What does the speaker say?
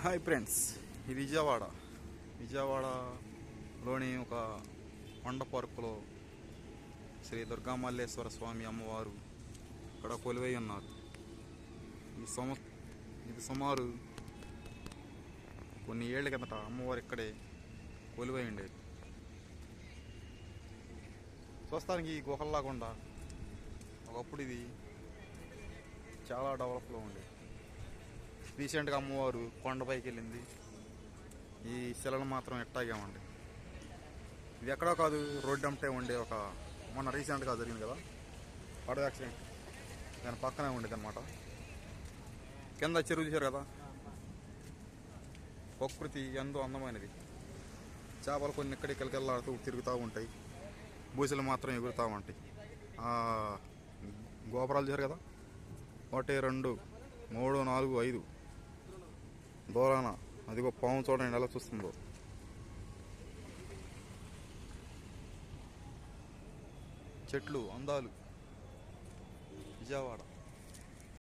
Hi friends, ఇది విజయవాడలోని ఒక కొండ పార్కులో శ్రీ దుర్గామల్లేశ్వర స్వామి అమ్మవారు ఇక్కడ కొలువై ఉన్నారు. ఇది సుమారు కొన్ని ఏళ్ల కిందట అమ్మవారు ఇక్కడే కొలువై ఉండేది. చూస్తానికి ఈ గుహల్లాగుండా ఒకప్పుడు ఇది చాలా డెవలప్లో ఉండేది. రీసెంట్గా అమ్మవారు కొండపైకి వెళ్ళింది. ఈ శిలలు మాత్రం ఎట్టాగే ఉండే. ఇది ఎక్కడో కాదు, రోడ్డు అంటే ఉండే ఒక మొన్న రీసెంట్గా జరిగింది కదా పడవ యాక్సిడెంట్, దాని పక్కనే ఉండేది అనమాట. కింద చెరువు చూశారు కదా, ప్రకృతి ఎంతో అందమైనది. చేపలు కొన్ని ఇక్కడికి వెళ్ళాడుతూ తిరుగుతూ ఉంటాయి, బూసలు మాత్రం ఎగురుతూ ఉంటాయి. గోపురాలు చూశారు కదా, 1 2 3 4 5 దూరాన అదిగో పాము చూడండి ఎలా చూస్తుందో. చెట్లు అందాలు విజయవాడ.